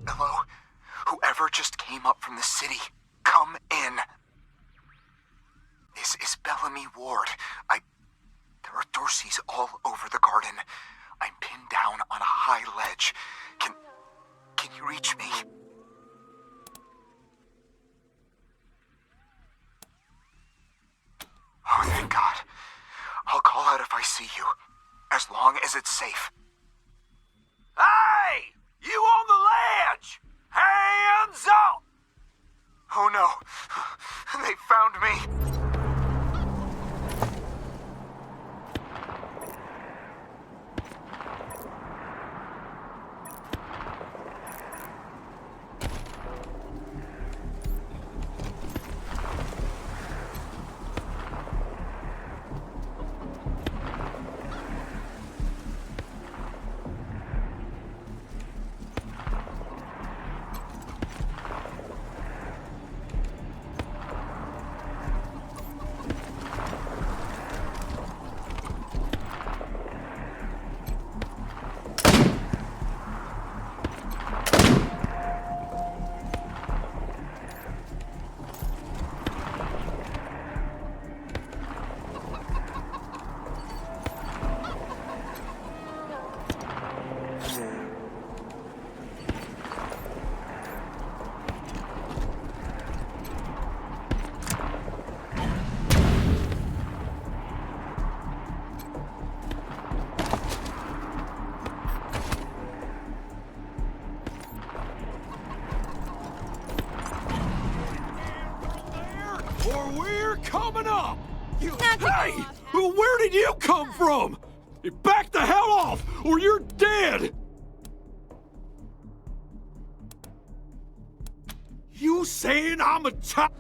Hello? Whoever just came up from the city, come in. This is Bellamy Ward. There are Dorseys all over the garden. I'm pinned down on a high ledge. Can you reach me? Oh, thank God. I'll call out if I see you, as long as it's safe. Hey! You on the ledge! Hands up! Oh no, they found me. Coming up! Hey! Where did you come from? Back the hell off, or you're dead! You saying I'm a child?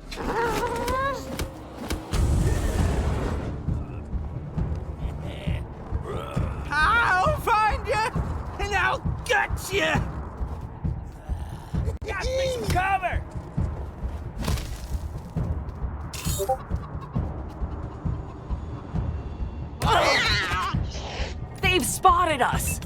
I'll find you, and I'll gut you! Got me some cover! They've spotted us!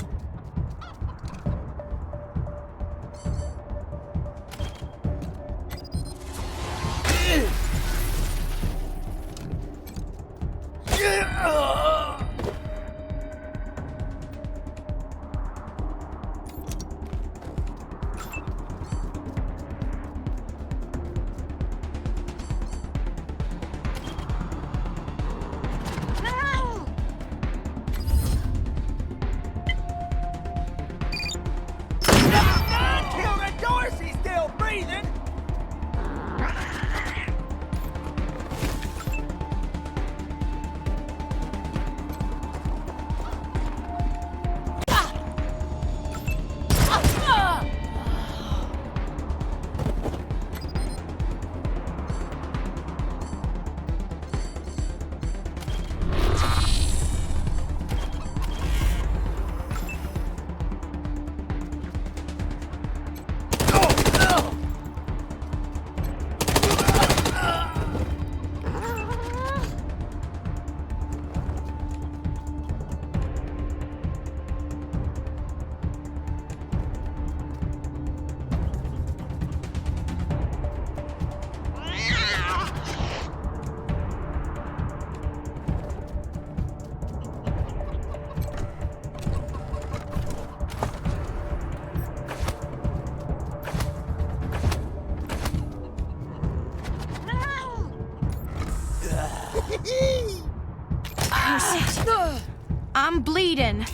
I'm bleeding.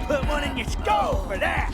Put one in your skull for that!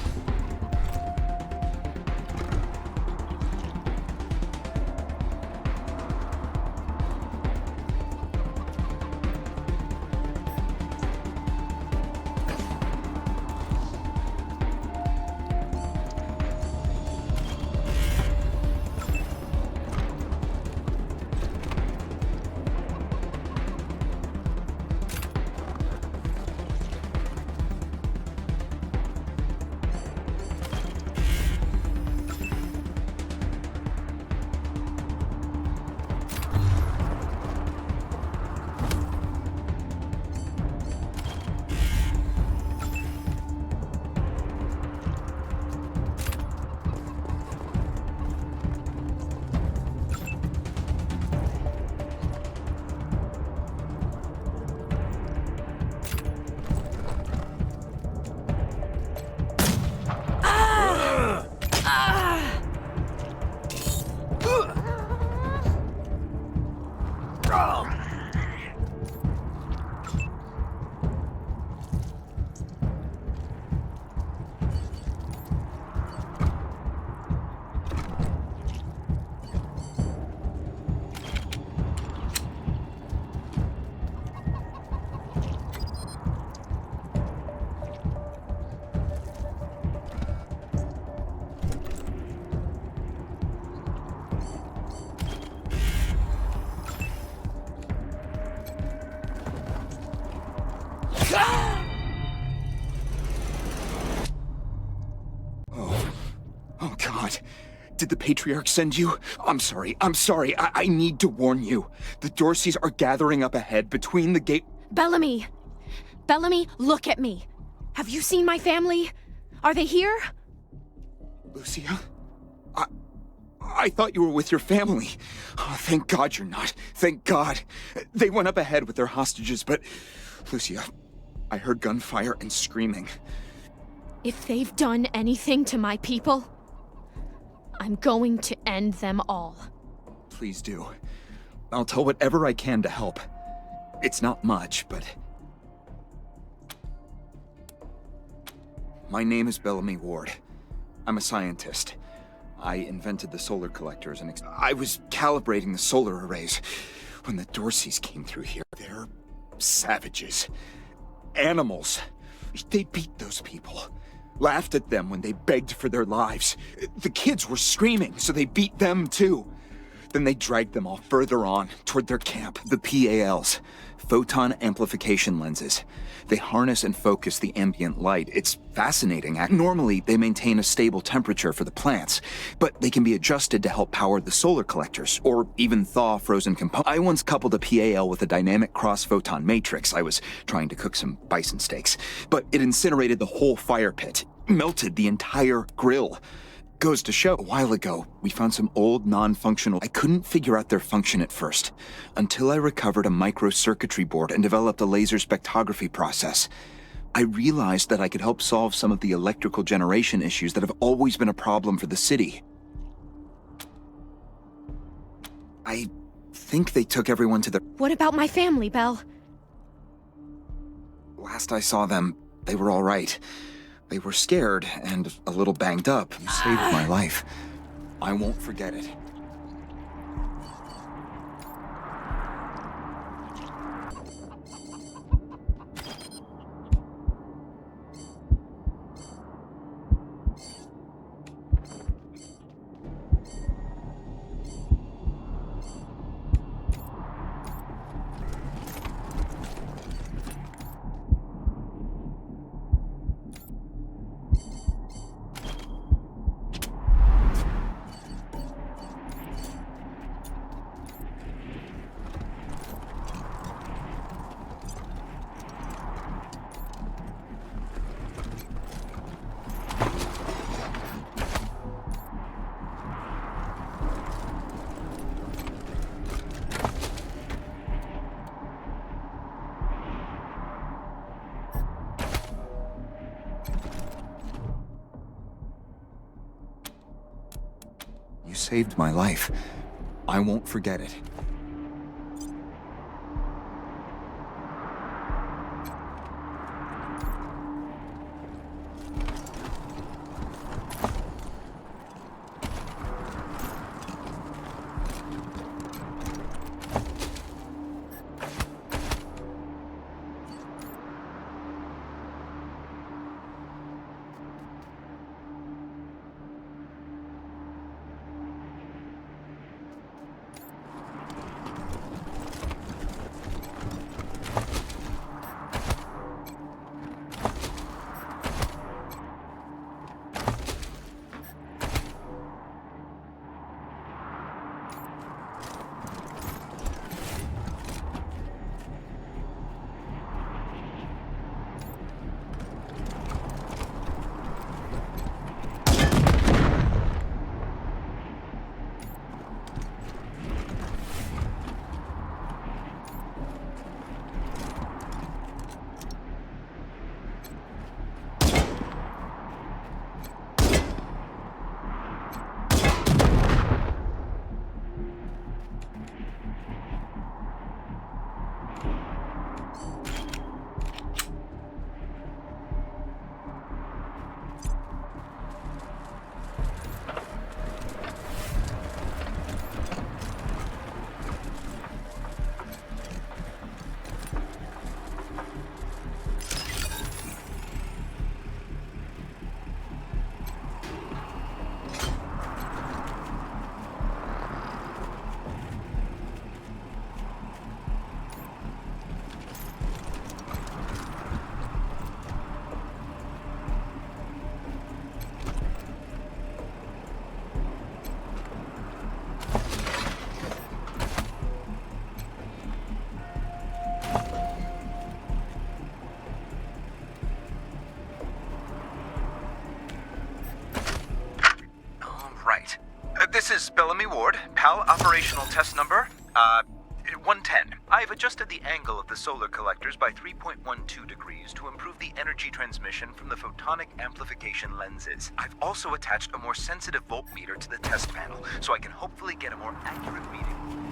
Oh, God. Did the Patriarch send you? I'm sorry. I need to warn you. The Dorseys are gathering up ahead between the gate... Bellamy! Bellamy, look at me. Have you seen my family? Are they here? Lucia? I thought you were with your family. Oh, thank God you're not. Thank God. They went up ahead with their hostages, but... Lucia, I heard gunfire and screaming. If they've done anything to my people, I'm going to end them all. Please do. I'll tell whatever I can to help. It's not much, but... My name is Bellamy Ward. I'm a scientist. I invented the solar collectors and I was calibrating the solar arrays when the Dorseys came through here. They're savages. Animals. They beat those people. Laughed at them when they begged for their lives. The kids were screaming, so they beat them too. Then they dragged them all further on, toward their camp, the PALs, photon amplification lenses. They harness and focus the ambient light. It's fascinating. Normally, they maintain a stable temperature for the plants, but they can be adjusted to help power the solar collectors, or even thaw frozen components. I once coupled a PAL with a dynamic cross-photon matrix. I was trying to cook some bison steaks, but it incinerated the whole fire pit, melted the entire grill. Goes to show, a while ago, we found some old non-functional... I couldn't figure out their function at first, until I recovered a microcircuitry board and developed a laser spectrography process. I realized that I could help solve some of the electrical generation issues that have always been a problem for the city. I think they took everyone to their... What about my family, Belle? Last I saw them, they were all right. They were scared and a little banged up. You saved my life. I won't forget it. You saved my life. I won't forget it. Operational test number, 110. I've adjusted the angle of the solar collectors by 3.12 degrees to improve the energy transmission from the photonic amplification lenses. I've also attached a more sensitive voltmeter to the test panel, so I can hopefully get a more accurate reading.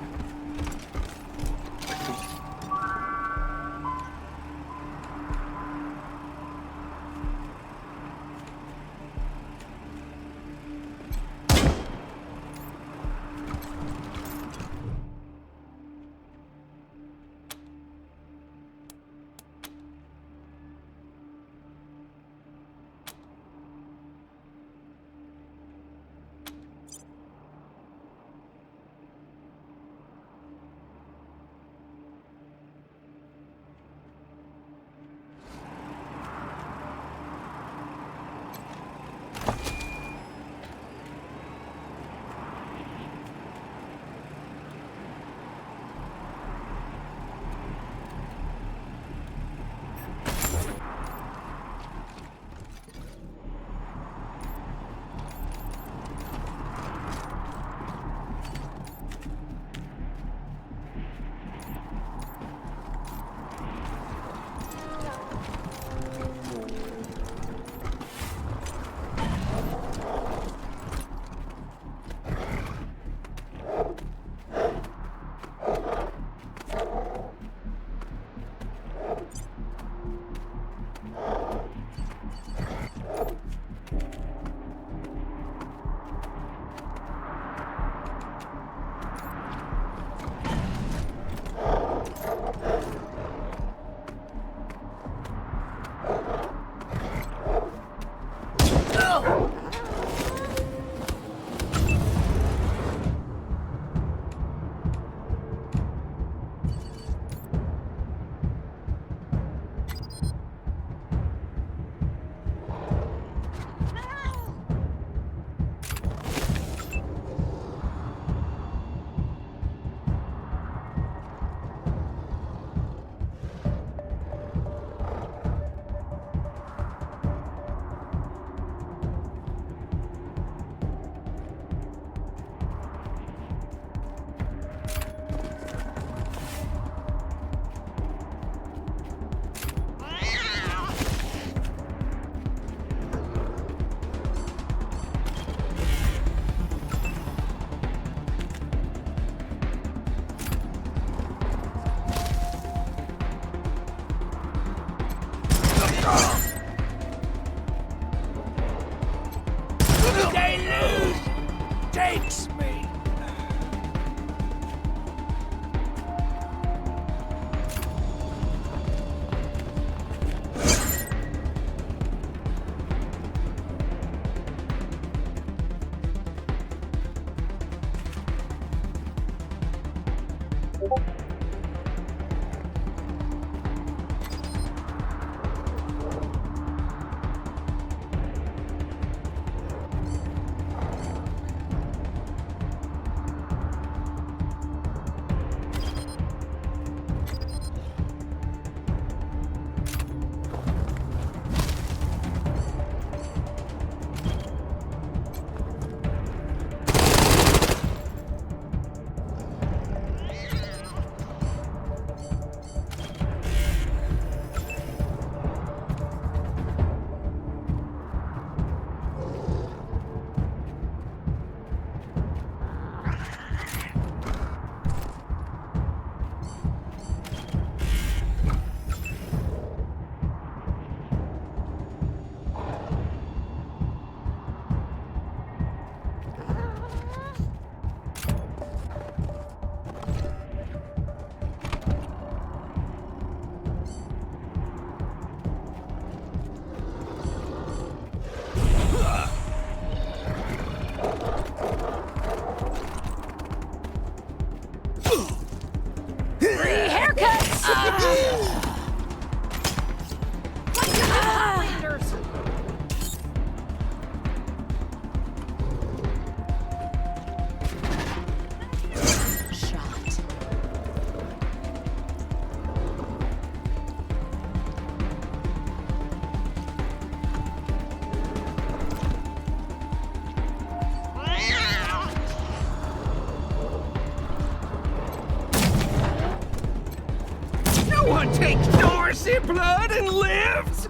No one takes Dorsey blood and lives!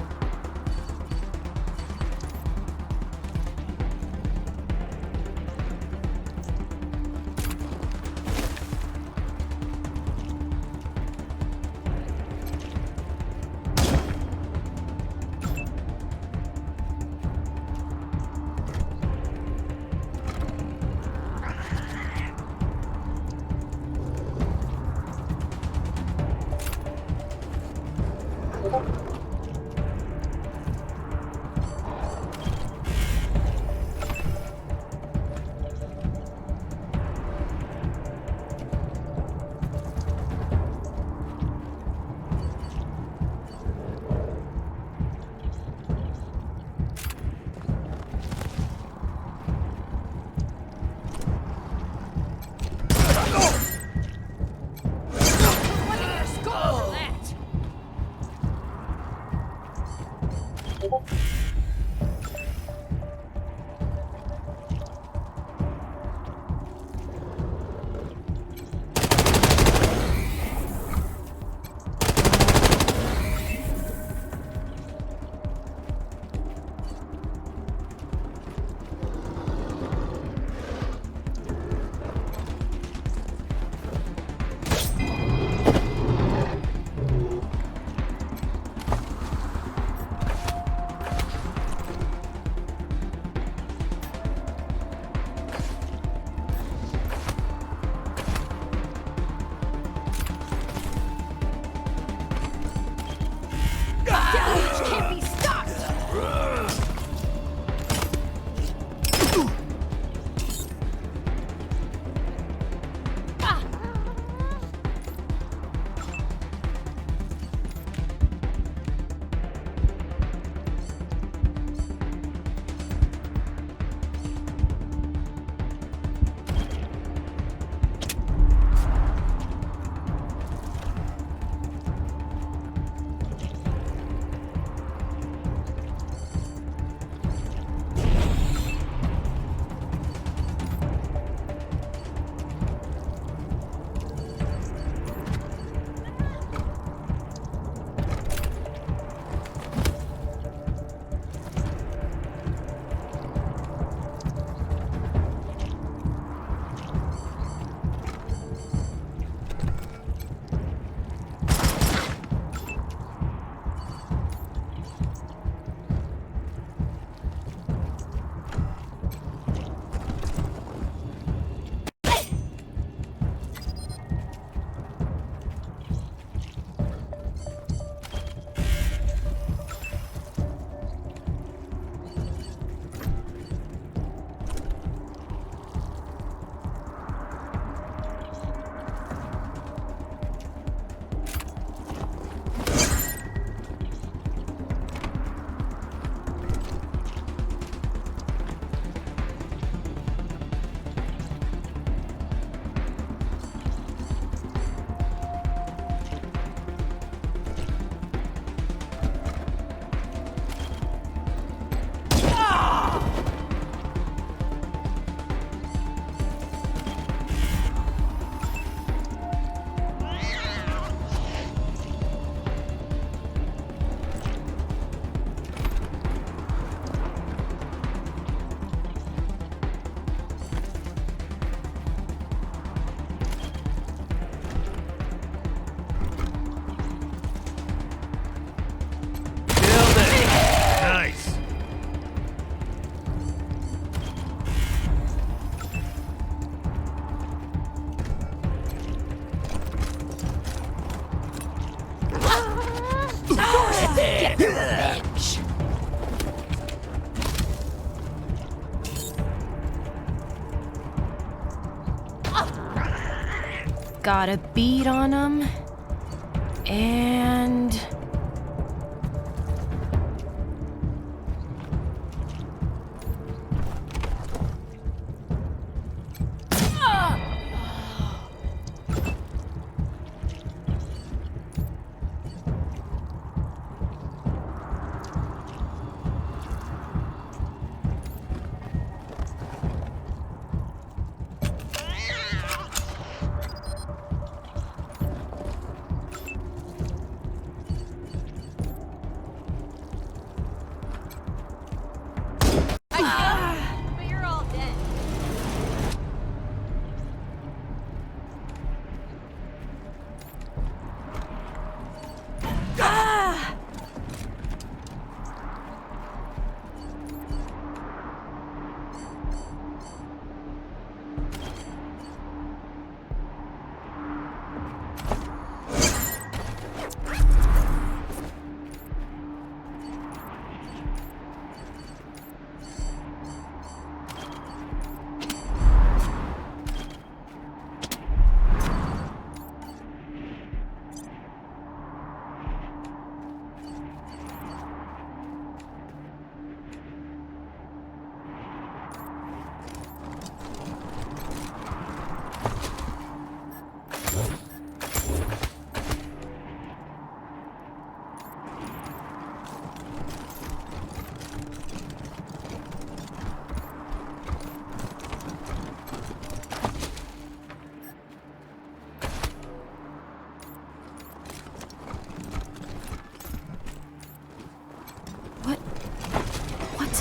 Got a bead on them. And...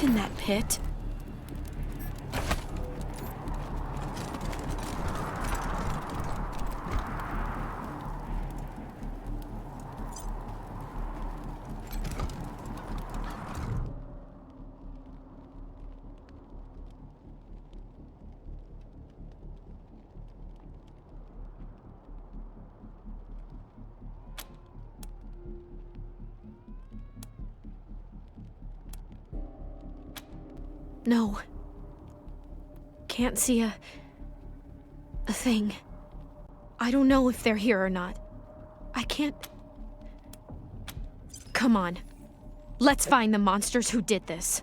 in that pit? No. Can't see a thing. I don't know if they're here or not. I can't... Come on. Let's find the monsters who did this.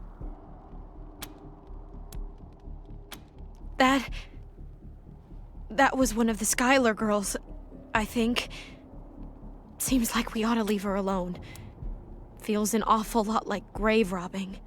That was one of the Skylar girls, I think. Seems like we ought to leave her alone. Feels an awful lot like grave robbing.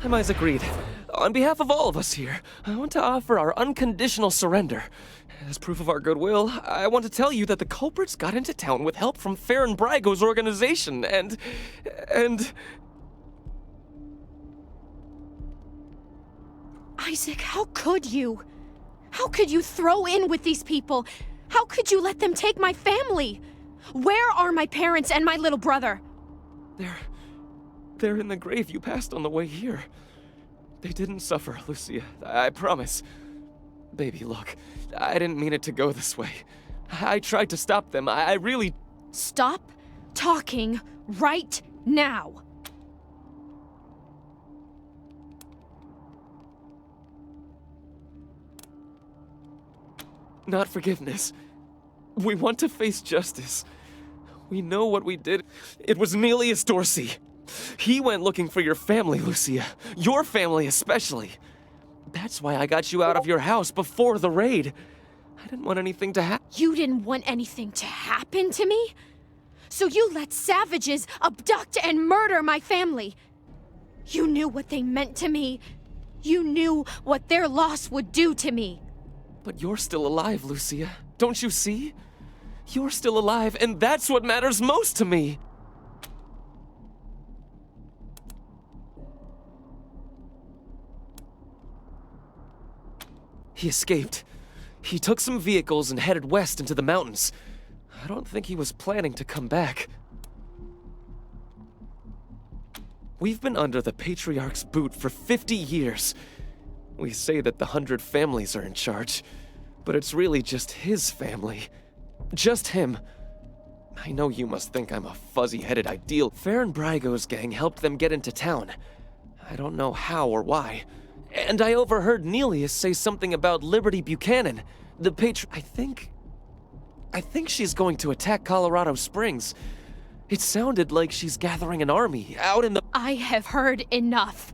I'm Isaac Reed. On behalf of all of us here, I want to offer our unconditional surrender. As proof of our goodwill, I want to tell you that the culprits got into town with help from Farron Brago's organization, and... Isaac, how could you? How could you throw in with these people? How could you let them take my family? Where are my parents and my little brother? They're in the grave you passed on the way here. They didn't suffer, Lucia. I promise. Baby, look, I didn't mean it to go this way. I tried to stop them. I really... Stop talking right now. Not forgiveness. We want to face justice. We know what we did. It was Nelius Dorsey. He went looking for your family, Lucia. Your family especially. That's why I got you out of your house before the raid. I didn't want anything to happen. You didn't want anything to happen to me? So you let savages abduct and murder my family. You knew what they meant to me. You knew what their loss would do to me. But you're still alive, Lucia. Don't you see? You're still alive, and that's what matters most to me. He escaped. He took some vehicles and headed west into the mountains. I don't think he was planning to come back. We've been under the Patriarch's boot for 50 years. We say that the 100 families are in charge, but it's really just his family. Just him. I know you must think I'm a fuzzy-headed ideal. Farron Brago's gang helped them get into town. I don't know how or why. And I overheard Nelius say something about Liberty Buchanan, the I think she's going to attack Colorado Springs. It sounded like she's gathering an army out in the... I have heard enough.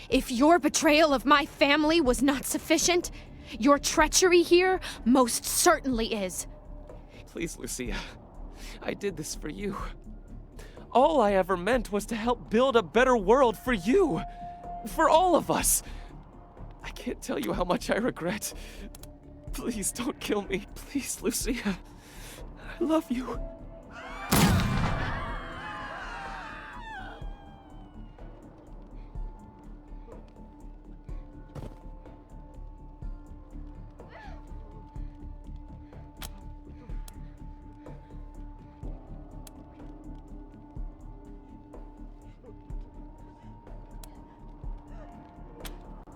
If your betrayal of my family was not sufficient, your treachery here most certainly is. Please, Lucia. I did this for you. All I ever meant was to help build a better world for you. For all of us. I can't tell you how much I regret. Please don't kill me. Please, Lucia. I love you.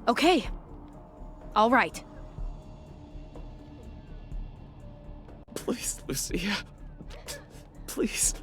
Okay. All right. Please, Lucia. Please.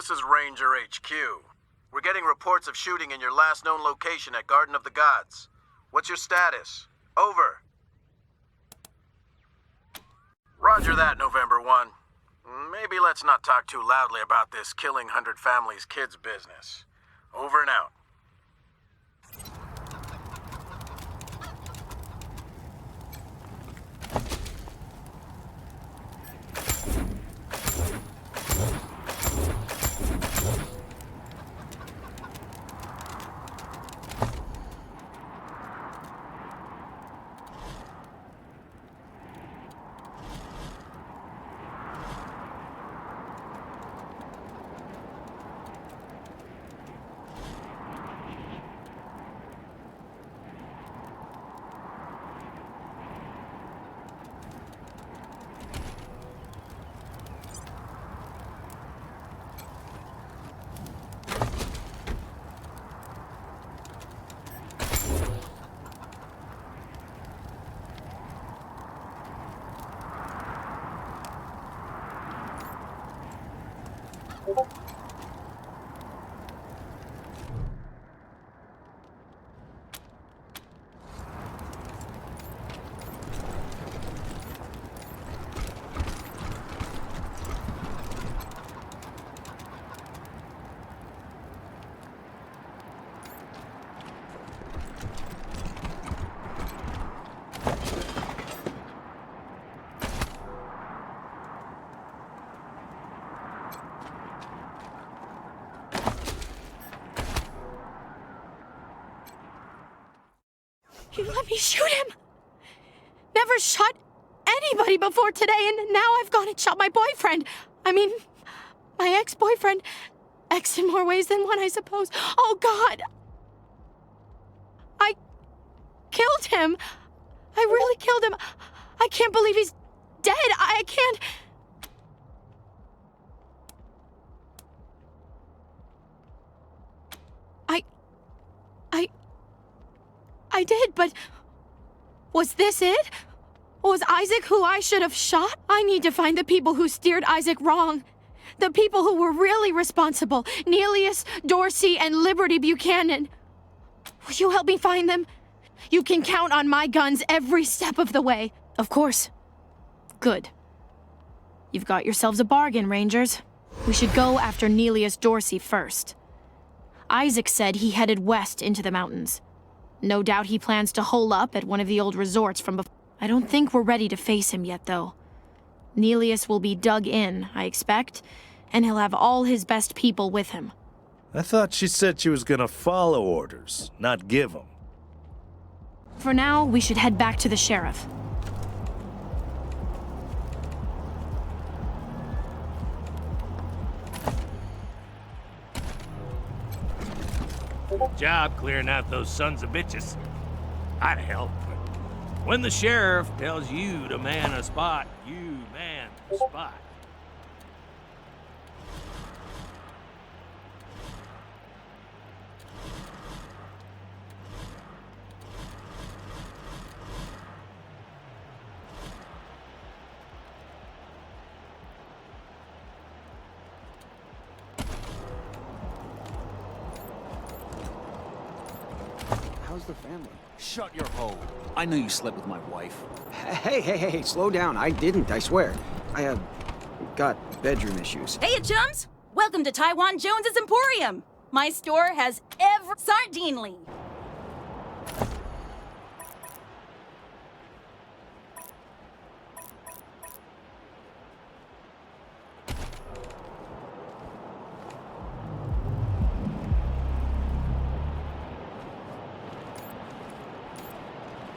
This is Ranger HQ. We're getting reports of shooting in your last known location at Garden of the Gods. What's your status? Over. Roger that, November 1. Maybe let's not talk too loudly about this killing 100 families kids business. Over and out. You let me shoot him! Never shot anybody before today, and now I've gone and shot my boyfriend. I mean, my ex-boyfriend. Ex in more ways than one, I suppose. Oh, God! I killed him. I really killed him. I can't believe he's dead. I can't... I did, but was this it? Was Isaac who I should have shot? I need to find the people who steered Isaac wrong. The people who were really responsible. Neelius, Dorsey, and Liberty Buchanan. Will you help me find them? You can count on my guns every step of the way. Of course. Good. You've got yourselves a bargain, Rangers. We should go after Nelius Dorsey first. Isaac said he headed west into the mountains. No doubt he plans to hole up at one of the old resorts from before. I don't think we're ready to face him yet, though. Nelius will be dug in, I expect, and he'll have all his best people with him. I thought she said she was gonna follow orders, not give them. For now, we should head back to the sheriff. Job clearing out those sons of bitches. I'd help. When the sheriff tells you to man a spot, you man the spot. How's the family? Shut your hole. I know you slept with my wife. Hey, slow down. I didn't, I swear. I have got bedroom issues. Hey, chums! Welcome to Taiwan Jones's Emporium. My store has every sardinely.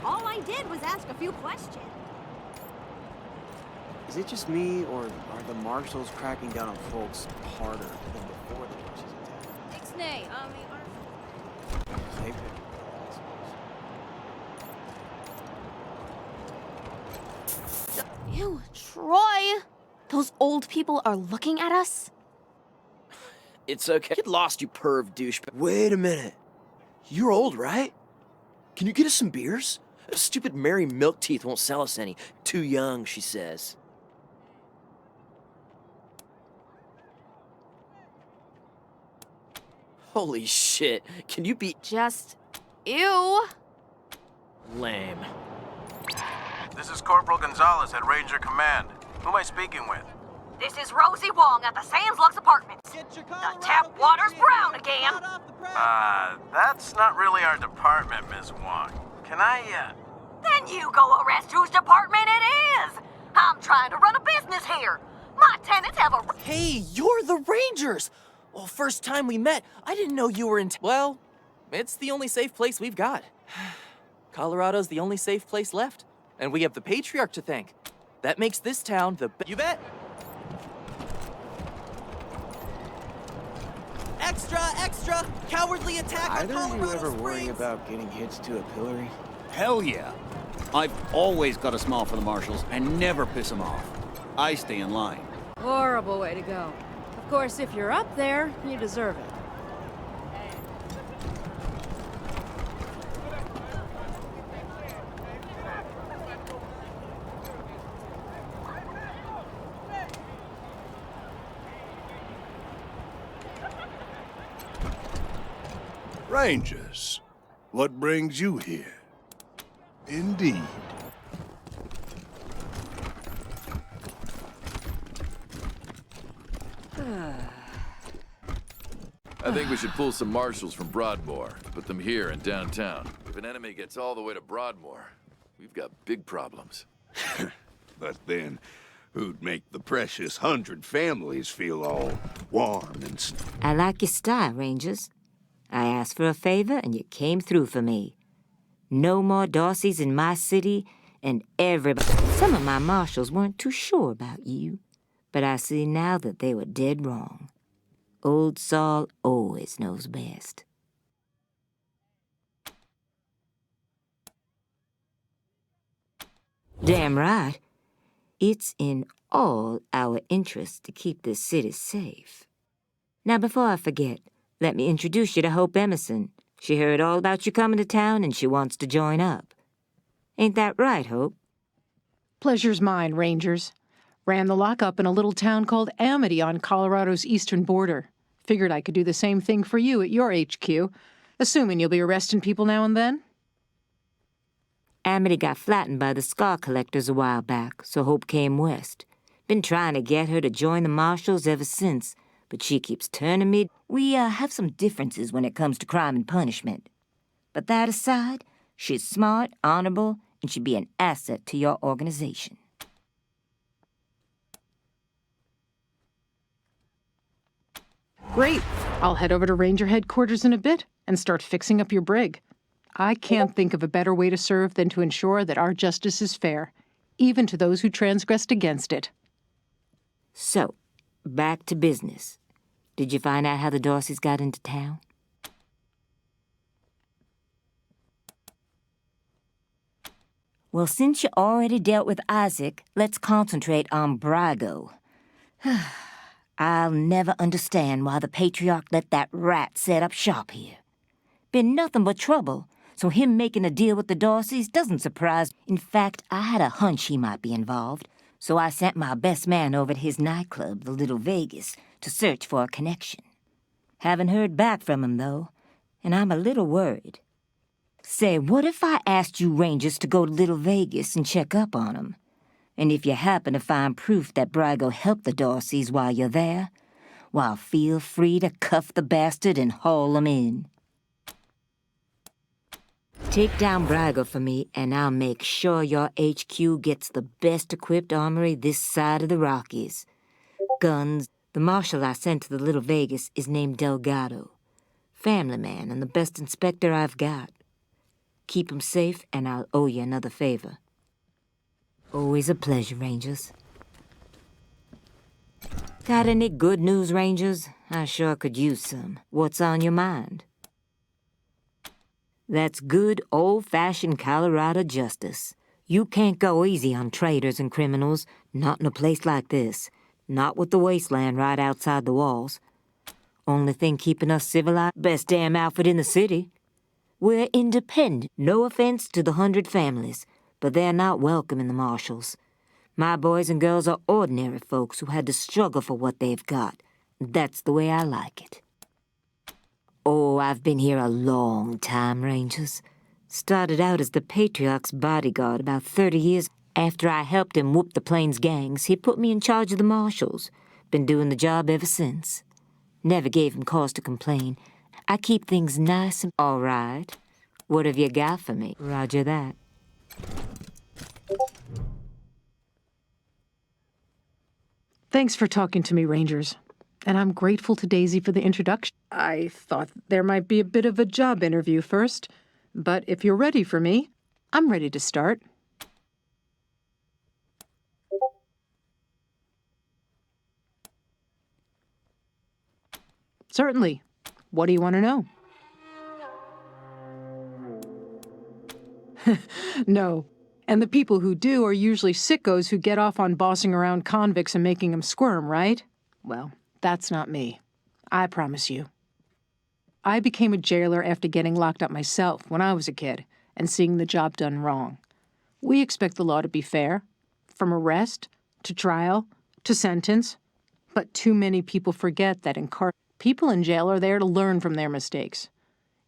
All I did was ask a few questions. Is it just me, or are the marshals cracking down on folks harder than before the Dorseys attacked? Ixnay, They've been- Ew, Troy! Those old people are looking at us? It's okay. Get lost, you perv douchebag. Wait a minute. You're old, right? Can you get us some beers? Stupid Mary Milkteeth won't sell us any. Too young, she says. Holy shit. Can you be... Just... ew. lame. This is Corporal Gonzalez at Ranger Command. Who am I speaking with? This is Rosie Wong at the Sands Lux Apartments. The tap water's brown again. That's not really our department, Miss Wong. Can I, Then you go arrest whose department it is. I'm trying to run a business here. My tenants have a... Hey, you're the Rangers! Well, first time we met, I didn't know you were in... Well, it's the only safe place we've got. Colorado's the only safe place left. And we have the Patriarch to thank. That makes this town the... You bet! Extra, extra! Cowardly attack on Either Colorado of you ever Springs. worry about getting hitched to a pillory? Hell yeah. I've always got a smile for the marshals and never piss them off. I stay in line. Horrible way to go. Of course, if you're up there, you deserve it. Rangers, what brings you here? Indeed. I think we should pull some marshals from Broadmoor, put them here in downtown. If an enemy gets all the way to Broadmoor, we've got big problems. But then, who'd make the precious 100 families feel all warm and... I like your style, Rangers. I asked for a favor, and you came through for me. No more Dorseys in my city, and everybody... Some of my marshals weren't too sure about you, but I see now that they were dead wrong. Old Saul always knows best. Damn right. It's in all our interests to keep this city safe. Now, before I forget, let me introduce you to Hope Emerson. She heard all about you coming to town, and she wants to join up. Ain't that right, Hope? Pleasure's mine, Rangers. Ran the lockup in a little town called Amity on Colorado's eastern border. Figured I could do the same thing for you at your HQ, assuming you'll be arresting people now and then. Amity got flattened by the scar collectors a while back, so Hope came west. Been trying to get her to join the marshals ever since, but she keeps turning me. We have some differences when it comes to crime and punishment. But that aside, she's smart, honorable, and should be an asset to your organization. Great. I'll head over to Ranger headquarters in a bit and start fixing up your brig. I can't think of a better way to serve than to ensure that our justice is fair, even to those who transgressed against it. So, back to business. Did you find out how the Dorseys got into town? Well, since you already dealt with Isaac, let's concentrate on Brago. I'll never understand why the Patriarch let that rat set up shop here. Been nothing but trouble, so him making a deal with the Dorseys doesn't surprise. In fact, I had a hunch he might be involved, so I sent my best man over to his nightclub, the Little Vegas, to search for a connection. Haven't heard back from him, though, and I'm a little worried. Say, what if I asked you Rangers to go to Little Vegas and check up on him? And if you happen to find proof that Brago helped the Dorseys while you're there, well, feel free to cuff the bastard and haul him in. Take down Brago for me, and I'll make sure your HQ gets the best-equipped armory this side of the Rockies. Guns. The marshal I sent to the Little Vegas is named Delgado. Family man and the best inspector I've got. Keep him safe, and I'll owe you another favor. Always a pleasure, Rangers. Got any good news, Rangers? I sure could use some. What's on your mind? That's good old-fashioned Colorado justice. You can't go easy on traitors and criminals, not in a place like this. Not with the Wasteland right outside the walls. Only thing keeping us civilized, best damn outfit in the city. We're independent. No offense to the 100 families, but they're not welcome in the marshals. My boys and girls are ordinary folks who had to struggle for what they've got. That's the way I like it. Oh, I've been here a long time, Rangers. Started out as the Patriarch's bodyguard about 30 years. After I helped him whoop the Plains gangs, he put me in charge of the marshals. Been doing the job ever since. Never gave him cause to complain. I keep things nice and all right. What have you got for me? Roger that. Thanks for talking to me, Rangers. And I'm grateful to Daisy for the introduction. I thought there might be a bit of a job interview first, but if you're ready for me, I'm ready to start. Certainly. What do you want to know? No. And the people who do are usually sickos who get off on bossing around convicts and making them squirm, right? Well, that's not me. I promise you. I became a jailer after getting locked up myself when I was a kid and seeing the job done wrong. We expect the law to be fair, from arrest to trial to sentence. But too many people forget that people in jail are there to learn from their mistakes.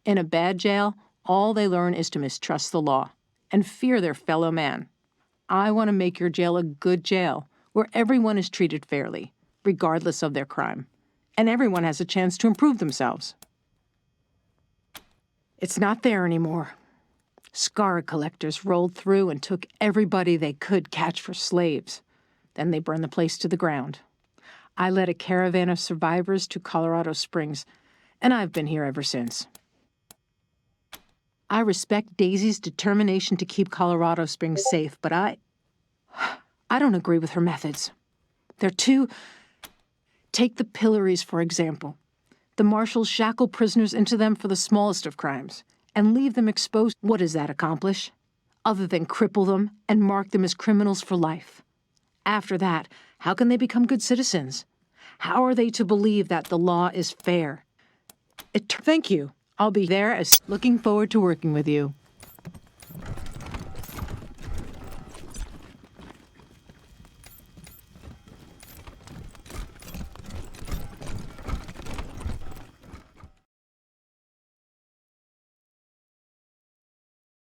In a bad jail, all they learn is to mistrust the law and fear their fellow man. I want to make your jail a good jail where everyone is treated fairly, regardless of their crime, and everyone has a chance to improve themselves. It's not there anymore. Scar collectors rolled through and took everybody they could catch for slaves. Then they burned the place to the ground. I led a caravan of survivors to Colorado Springs, and I've been here ever since. I respect Daisy's determination to keep Colorado Springs safe, but I don't agree with her methods. They're too... Take the pillories, for example. The marshals shackle prisoners into them for the smallest of crimes and leave them exposed. What does that accomplish? Other than cripple them and mark them as criminals for life. After that, how can they become good citizens? How are they to believe that the law is fair? Thank you. I'll be there looking forward to working with you.